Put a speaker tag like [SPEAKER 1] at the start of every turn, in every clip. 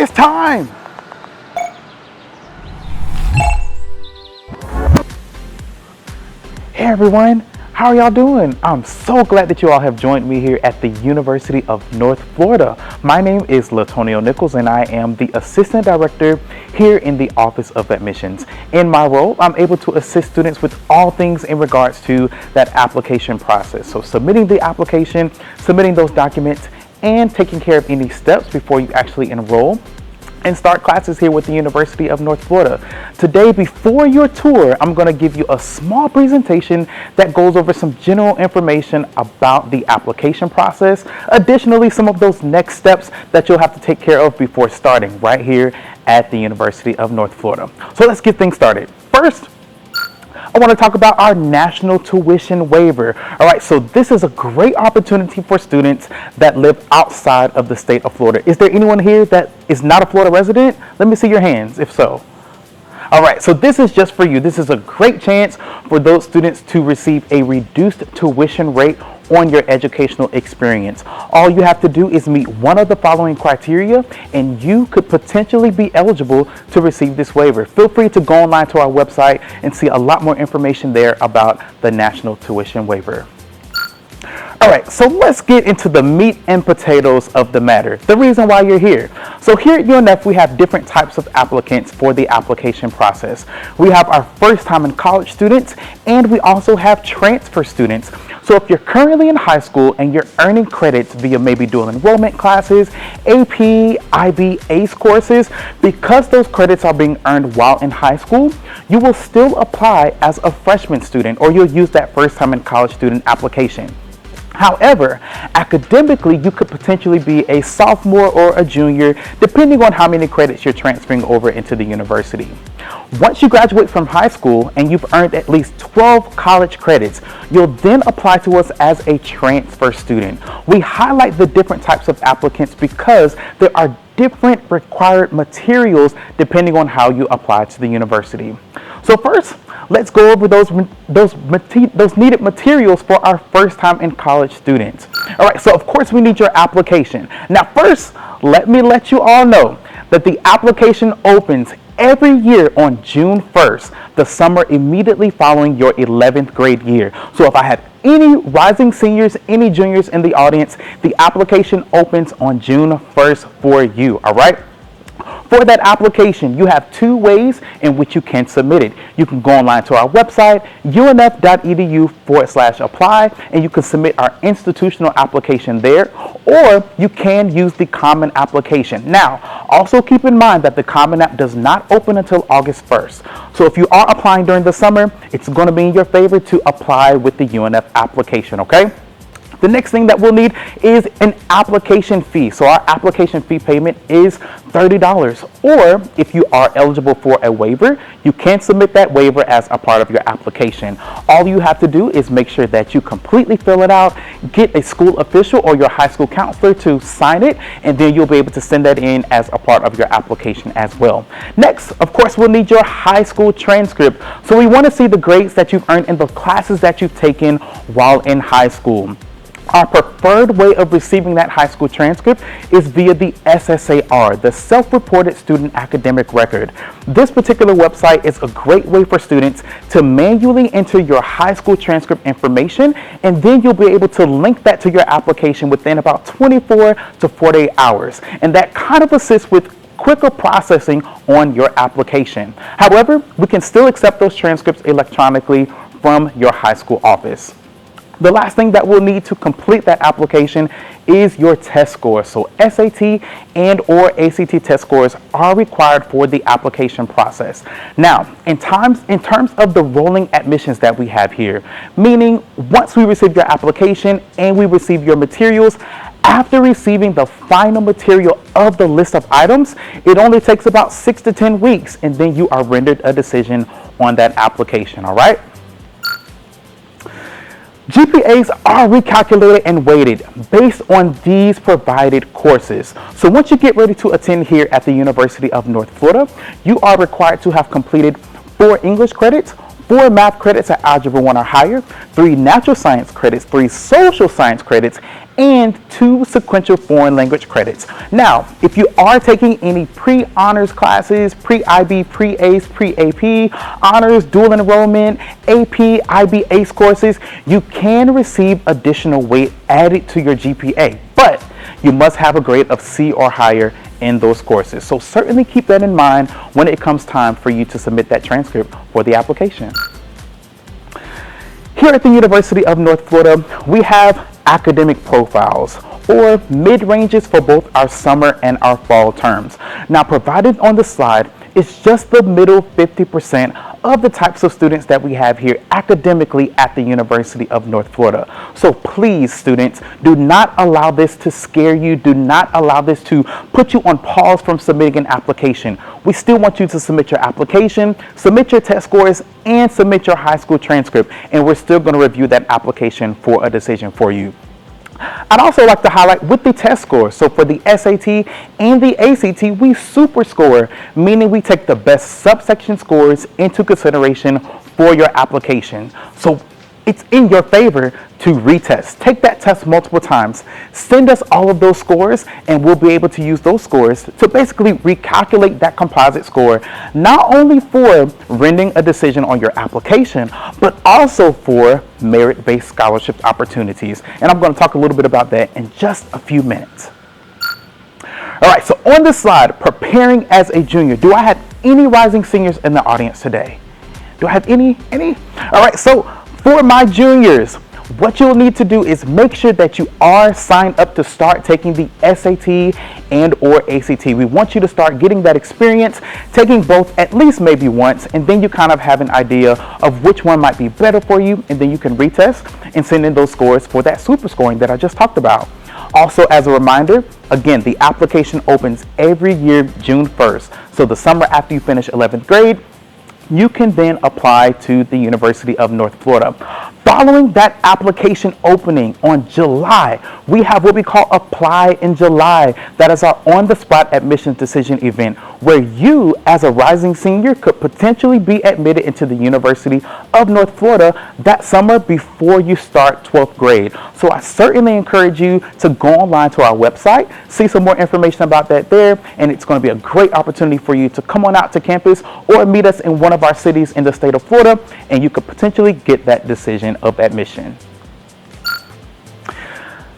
[SPEAKER 1] It's time! Hey everyone, how are y'all doing? I'm so glad that you all have joined me here at the University of North Florida. My name is Latonio Nichols and I am the Assistant Director here in the Office of Admissions. In my role, I'm able to assist students with all things in regards to that application process. So submitting the application, submitting those documents, and taking care of any steps before you actually enroll and start classes here with the University of North Florida. Today, before your tour, I'm going to give you a small presentation that goes over some general information about the application process. Additionally, some of those next steps that you'll have to take care of before starting right here at the University of North Florida. So let's get things started. First, I want to talk about our national tuition waiver. All right, so this is a great opportunity for students that live outside of the state of Florida. Is there anyone here that is not a Florida resident? Let me see your hands, if so. All right, so this is just for you. This is a great chance for those students to receive a reduced tuition rate on your educational experience. All you have to do is meet one of the following criteria and you could potentially be eligible to receive this waiver. Feel free to go online to our website and see a lot more information there about the national tuition waiver. All right, so let's get into the meat and potatoes of the matter, the reason why you're here. So here at UNF, we have different types of applicants for the application process. We have our first time in college students, and we also have transfer students. So if you're currently in high school and you're earning credits via maybe dual enrollment classes, AP, IB, ACE courses, because those credits are being earned while in high school, you will still apply as a freshman student, or you'll use that first time in college student application. However, academically, you could potentially be a sophomore or a junior, depending on how many credits you're transferring over into the university. Once you graduate from high school and you've earned at least 12 college credits, you'll then apply to us as a transfer student. We highlight the different types of applicants because there are different required materials depending on how you apply to the university. So first, let's go over those needed materials for our first time in college students. All right, so of course we need your application. Now first, let me let you all know that the application opens every year on June 1st, the summer immediately following your 11th grade year. So if I have any rising seniors, any juniors in the audience, the application opens on June 1st for you, all right? For that application, you have two ways in which you can submit it. You can go online to our website, unf.edu/apply, and you can submit our institutional application there, or you can use the Common Application. Now, also keep in mind that the Common App does not open until August 1st. So if you are applying during the summer, it's going to be in your favor to apply with the UNF application, okay? The next thing that we'll need is an application fee. So our application fee payment is $30. Or if you are eligible for a waiver, you can submit that waiver as a part of your application. All you have to do is make sure that you completely fill it out, get a school official or your high school counselor to sign it, and then you'll be able to send that in as a part of your application as well. Next, of course, we'll need your high school transcript. So we want to see the grades that you've earned in the classes that you've taken while in high school. Our preferred way of receiving that high school transcript is via the SSAR, the Self-Reported Student Academic Record. This particular website is a great way for students to manually enter your high school transcript information, and then you'll be able to link that to your application within about 24 to 48 hours. And that kind of assists with quicker processing on your application. However, we can still accept those transcripts electronically from your high school office. The last thing that we'll need to complete that application is your test score. So SAT and or ACT test scores are required for the application process. Now, in terms of the rolling admissions that we have here, meaning once we receive your application and we receive your materials, after receiving the final material of the list of items, it only takes about 6 to 10 weeks, and then you are rendered a decision on that application, all right? GPAs are recalculated and weighted based on these provided courses. So once you get ready to attend here at the University of North Florida, you are required to have completed 4 English credits, 4 math credits at Algebra 1 or higher, 3 natural science credits, 3 social science credits, and 2 sequential foreign language credits. Now, if you are taking any pre-honors classes, pre-IB, pre-ACE, pre-AP, honors, dual enrollment, AP, IB, ACE courses, you can receive additional weight added to your GPA, but you must have a grade of C or higher in those courses. So certainly keep that in mind when it comes time for you to submit that transcript for the application. Here at the University of North Florida, we have academic profiles or mid-ranges for both our summer and our fall terms. Now, provided on the slide is just the middle 50% of the types of students that we have here academically at the University of North Florida. So please, students, do not allow this to scare you. Do not allow this to put you on pause from submitting an application. We still want you to submit your application, submit your test scores, and submit your high school transcript, and we're still going to review that application for a decision for you. I'd also like to highlight with the test scores. So for the SAT and the ACT, we super score, meaning we take the best subsection scores into consideration for your application. So it's in your favor to retest. Take that test multiple times. Send us all of those scores, and we'll be able to use those scores to basically recalculate that composite score, not only for rendering a decision on your application, but also for merit-based scholarship opportunities. And I'm going to talk a little bit about that in just a few minutes. All right, so on this slide, preparing as a junior, do I have any rising seniors in the audience today? Do I have any? All right, so for my juniors, what you'll need to do is make sure that you are signed up to start taking the SAT and or ACT. We want you to start getting that experience, taking both at least maybe once, and then you kind of have an idea of which one might be better for you, and then you can retest and send in those scores for that super scoring that I just talked about. Also, as a reminder, again, the application opens every year June 1st. So the summer after you finish 11th grade, you can then apply to the University of North Florida. Following that application opening on July, we have what we call Apply in July. That is our on-the-spot admissions decision event where you, as a rising senior, could potentially be admitted into the University of North Florida that summer before you start 12th grade. So I certainly encourage you to go online to our website, see some more information about that there, and it's going to be a great opportunity for you to come on out to campus or meet us in one of our cities in the state of Florida, and you could potentially get that decision of admission.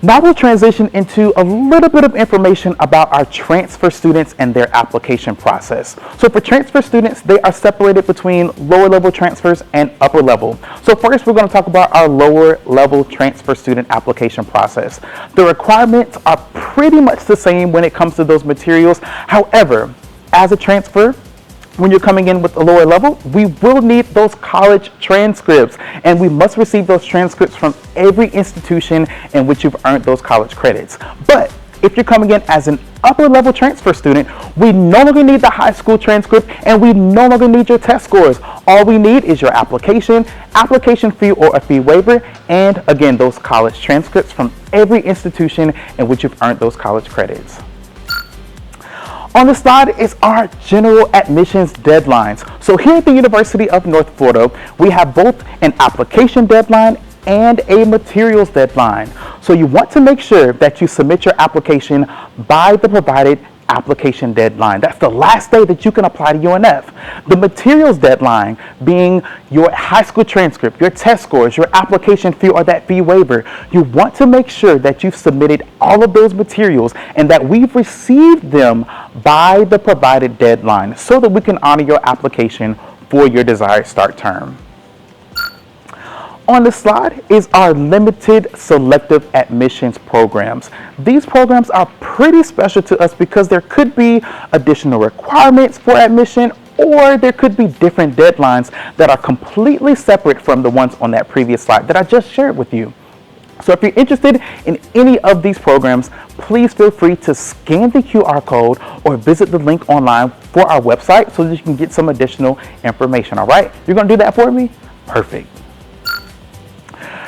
[SPEAKER 1] Now we'll transition into a little bit of information about our transfer students and their application process. So for transfer students, they are separated between lower level transfers and upper level. So first, we're going to talk about our lower level transfer student application process. The requirements are pretty much the same when it comes to those materials. However, as a transfer, when you're coming in with a lower level, we will need those college transcripts, and we must receive those transcripts from every institution in which you've earned those college credits. But if you're coming in as an upper level transfer student, we no longer need the high school transcript, and we no longer need your test scores. All we need is your application fee or a fee waiver, and again, those college transcripts from every institution in which you've earned those college credits. On the slide is our general admissions deadlines. So here at the University of North Florida, we have both an application deadline and a materials deadline. So you want to make sure that you submit your application by the provided application deadline. That's the last day that you can apply to UNF. The materials deadline being your high school transcript, your test scores, your application fee or that fee waiver. You want to make sure that you've submitted all of those materials and that we've received them by the provided deadline so that we can honor your application for your desired start term. On the slide is our limited selective admissions programs. These programs are pretty special to us because there could be additional requirements for admission, or there could be different deadlines that are completely separate from the ones on that previous slide that I just shared with you. So if you're interested in any of these programs, please feel free to scan the QR code or visit the link online for our website so that you can get some additional information, all right? You're gonna do that for me? Perfect.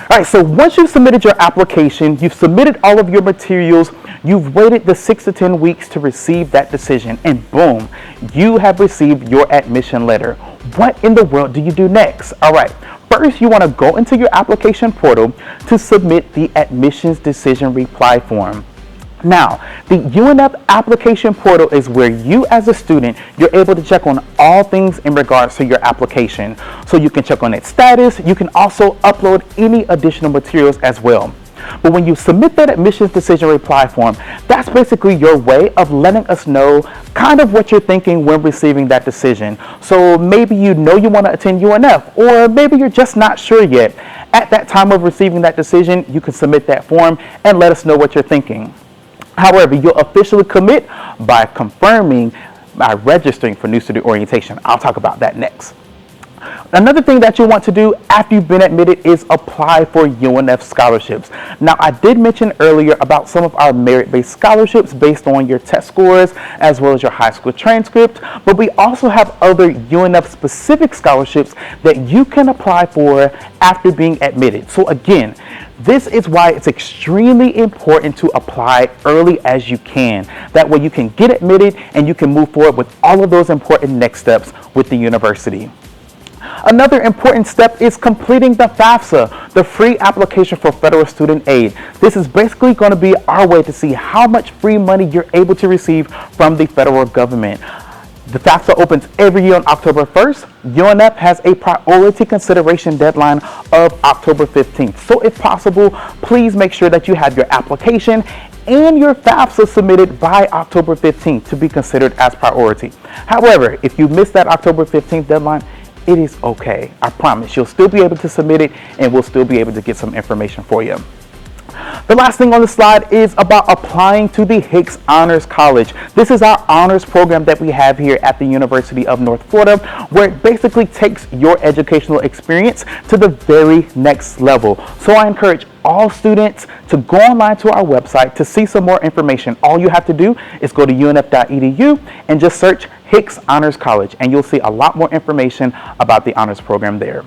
[SPEAKER 1] All right, so once you've submitted your application, you've submitted all of your materials, you've waited the 6 to 10 weeks to receive that decision, and boom, you have received your admission letter. what in the world do you do next? All right. First, you want to go into your application portal to submit the admissions decision reply form. Now, the UNF application portal is where you as a student, you're able to check on all things in regards to your application. So you can check on its status. You can also upload any additional materials as well. But when you submit that admissions decision reply form, that's basically your way of letting us know kind of what you're thinking when receiving that decision. So maybe you know you want to attend UNF, or maybe you're just not sure yet. At that time of receiving that decision, you can submit that form and let us know what you're thinking. However, you'll officially commit by registering for New Student Orientation. I'll talk about that next. Another thing that you want to do after you've been admitted is apply for UNF scholarships. Now, I did mention earlier about some of our merit-based scholarships based on your test scores as well as your high school transcript, but we also have other UNF-specific scholarships that you can apply for after being admitted. So again, this is why it's extremely important to apply early as you can. That way you can get admitted and you can move forward with all of those important next steps with the university. Another important step is completing the FAFSA, the free application for federal student aid. This is basically going to be our way to see how much free money you're able to receive from the federal government. The FAFSA opens every year on October 1st. UNF has a priority consideration deadline of October 15th. So if possible, please make sure that you have your application and your FAFSA submitted by October 15th to be considered as priority. However, if you miss that October 15th deadline, it is okay. I promise you'll still be able to submit it and we'll still be able to get some information for you. The last thing on the slide is about applying to the Hicks Honors College. This is our honors program that we have here at the University of North Florida, where it basically takes your educational experience to the very next level. So I encourage all students to go online to our website to see some more information. All you have to do is go to unf.edu and just search Hicks Honors College, and you'll see a lot more information about the honors program there.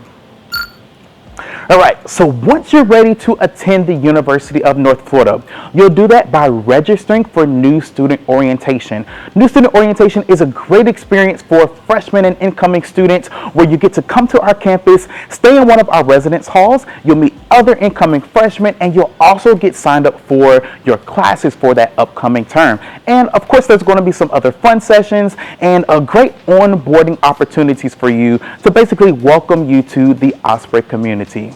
[SPEAKER 1] All right, so once you're ready to attend the University of North Florida, you'll do that by registering for New Student Orientation. New Student Orientation is a great experience for freshmen and incoming students where you get to come to our campus, stay in one of our residence halls, you'll meet other incoming freshmen, and you'll also get signed up for your classes for that upcoming term. And of course, there's going to be some other fun sessions and a great onboarding opportunities for you to basically welcome you to the Osprey community.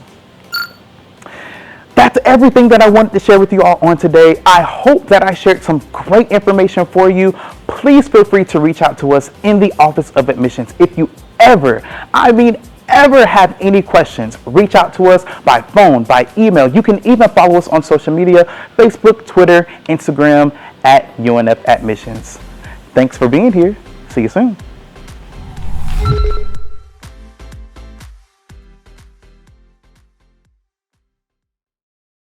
[SPEAKER 1] That's everything that I wanted to share with you all on today. I hope that I shared some great information for you. Please feel free to reach out to us in the Office of Admissions. If you ever have any questions, reach out to us by phone, by email. You can even follow us on social media, Facebook, Twitter, Instagram at UNF Admissions. Thanks for being here. See you soon.